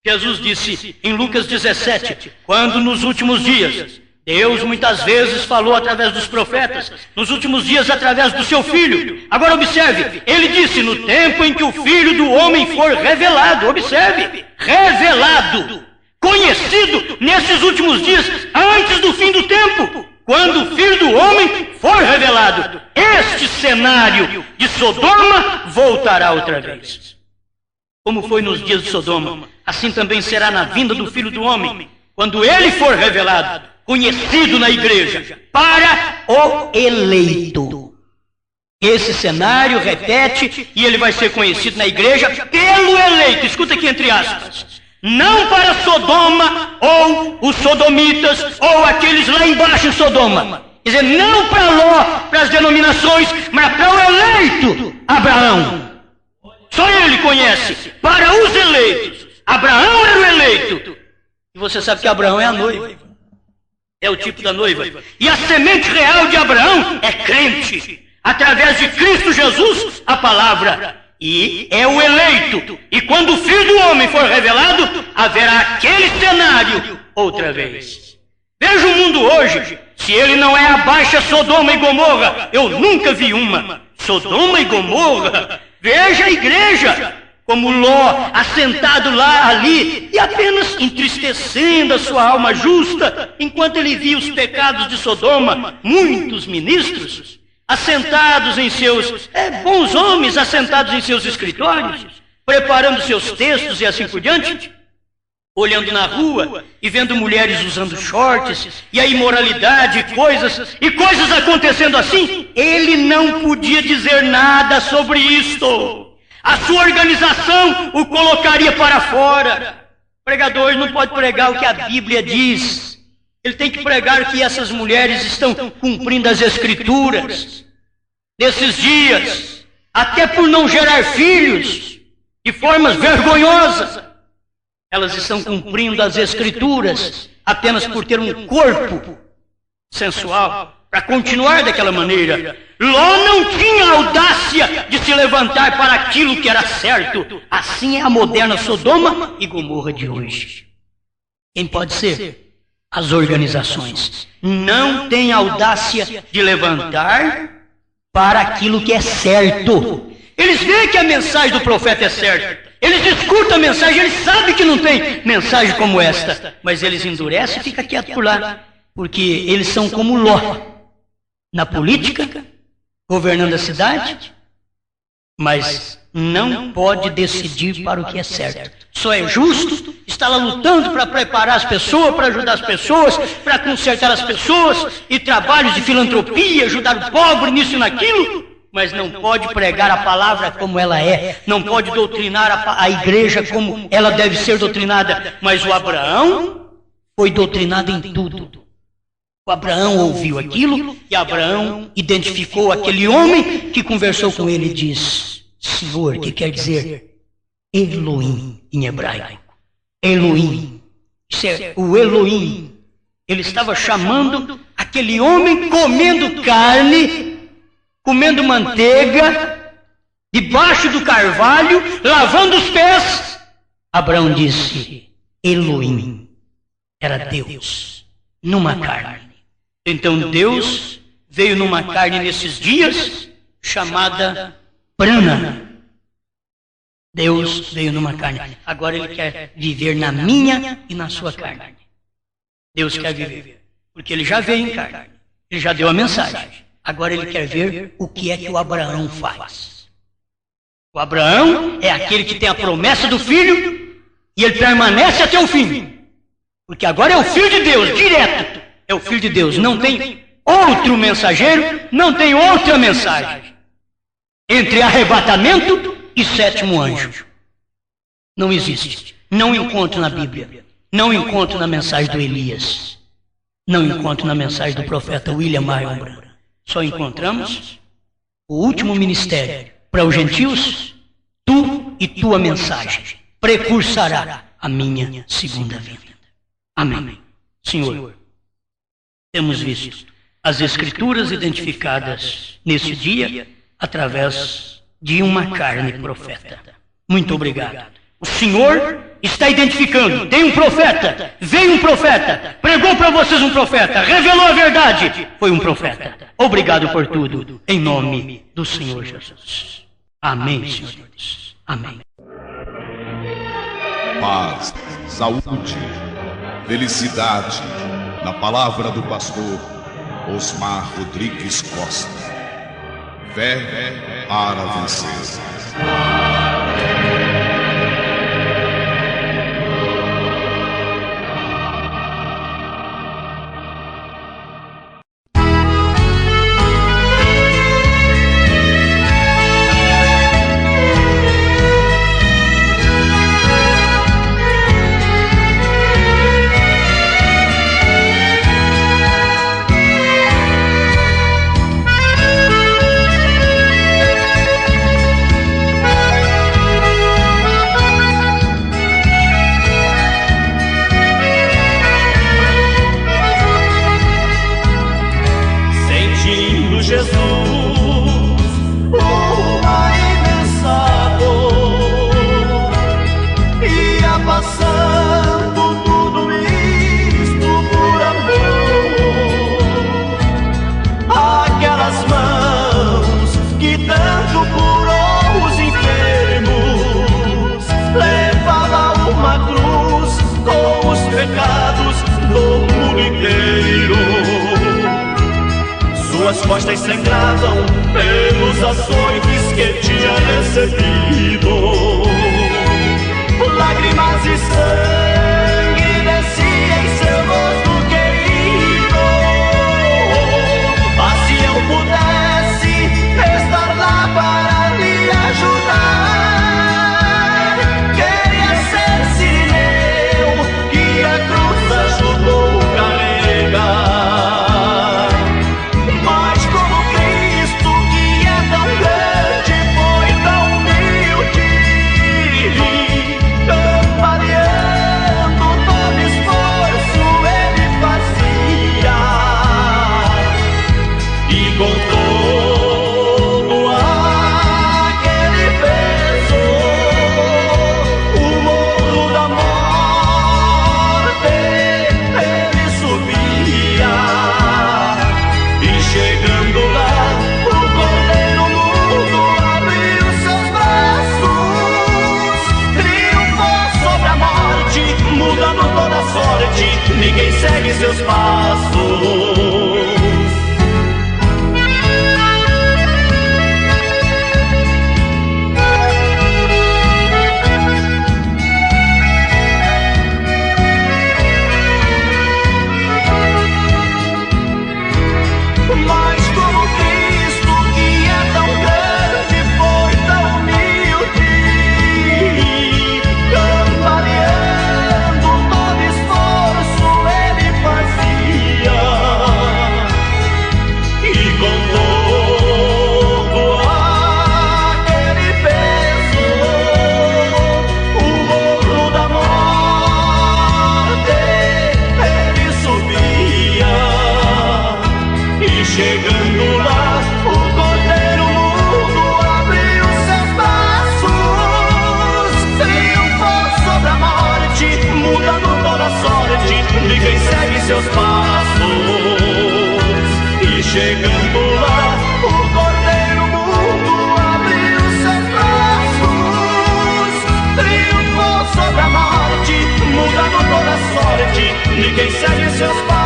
Jesus disse em Lucas 17, quando nos últimos dias, Deus muitas vezes falou através dos profetas, nos últimos dias através do seu Filho. Agora observe, ele disse, no tempo em que o Filho do Homem for revelado, observe, revelado, conhecido nesses últimos dias, antes do fim do tempo, quando o Filho do Homem for revelado, este cenário de Sodoma voltará outra vez. Como foi nos dias de Sodoma, assim também será na vinda do Filho do Homem, quando ele for revelado, conhecido na igreja, para o eleito. Esse cenário repete e ele vai ser conhecido na igreja pelo eleito. Escuta aqui entre aspas. Não para Sodoma ou os sodomitas ou aqueles lá embaixo em Sodoma. Quer dizer, não para Ló, para as denominações, mas para o eleito Abraão. Só ele conhece. Para os eleitos. Abraão era o eleito. E você sabe que Abraão é a noiva. É o tipo da noiva. E a semente real de Abraão é crente. Através de Cristo Jesus, a palavra. E é o eleito. E quando o Filho do Homem for revelado, haverá aquele cenário outra vez. Veja o mundo hoje. Se ele não é abaixo a Sodoma e Gomorra, eu nunca vi uma. Sodoma e Gomorra. Veja a igreja. Como Ló, assentado lá, ali, e apenas entristecendo a sua alma justa, enquanto ele via os pecados de Sodoma, muitos ministros, assentados em seus, bons homens, assentados em seus escritórios, preparando seus textos e assim por diante, olhando na rua e vendo mulheres usando shorts, e a imoralidade, e coisas acontecendo assim, ele não podia dizer nada sobre isto. A sua organização o colocaria para fora. O pregador não pode pregar o que a Bíblia diz. Ele tem que pregar que essas mulheres estão cumprindo as Escrituras. Nesses dias, até por não gerar filhos, de formas vergonhosas, elas estão cumprindo as Escrituras apenas por ter um corpo sensual, para continuar daquela maneira. Ló não tinha audácia de se levantar para aquilo que era certo. Assim é a moderna Sodoma e Gomorra de hoje. Quem pode ser? As organizações. Não tem audácia de levantar para aquilo que é certo. Eles veem que a mensagem do profeta é certa. Eles escutam a mensagem, eles sabem que não tem mensagem como esta. Mas eles endurecem e ficam quietos por lá. Porque eles são como Ló. Na política, governando a cidade, mas não pode decidir para o que é certo. Só é justo, está lá lutando para preparar as pessoas, para ajudar as pessoas, para consertar as pessoas, e trabalhos de filantropia, ajudar o pobre, nisso e naquilo, mas não pode pregar a palavra como ela é, não pode doutrinar a igreja como ela deve ser doutrinada. Mas o Abraão foi doutrinado em tudo. O Abraão ouviu aquilo e Abraão identificou aquele homem que conversou com ele e disse: Senhor, que quer dizer Elohim em hebraico. Elohim. Isso é o Elohim. Ele estava chamando aquele homem comendo carne, comendo manteiga, debaixo do carvalho, lavando os pés. Abraão disse: Elohim. Era Deus numa carne. Então Deus veio numa carne nesses dias chamada prana. Deus veio numa carne. Agora Ele quer viver na minha e na sua carne. Deus quer viver. Porque Ele já veio em carne. Ele já deu a mensagem. Agora Ele quer ver o que é que o Abraão faz. O Abraão é aquele que tem a promessa do filho e ele permanece até o fim. Porque agora é o Filho de Deus, direto. É o Filho de Deus. Não tem outro mensageiro, não tem outra mensagem. Entre arrebatamento e sétimo anjo. Não existe. Não encontro na Bíblia. Não encontro na mensagem do Elias. Não encontro na mensagem do profeta William Marion Branham. Só encontramos o último ministério para os gentios, tu e tua mensagem precursará a minha segunda vinda. Amém. Senhor, temos visto as Escrituras identificadas nesse dia através de uma carne profeta. Muito obrigado. O Senhor está identificando. Tem um profeta, veio um profeta, pregou para vocês um profeta, revelou a verdade, foi um profeta. Obrigado por tudo, em nome do Senhor Jesus. Amém, Senhor Deus. Amém. Paz, saúde, felicidade, na palavra do pastor Osmar Rodrigues Costa. Fé para vencer. Suas costas sangravam pelos açoites que tinha recebido. Lágrimas e sangue descia em seu rosto querido. Mas se eu pudesse estar lá para lhe ajudar, queria ser sirineu que a cruz ajudou a carregar. Ninguém segue seus passos. Mas como Cristo, que é tão seus pais.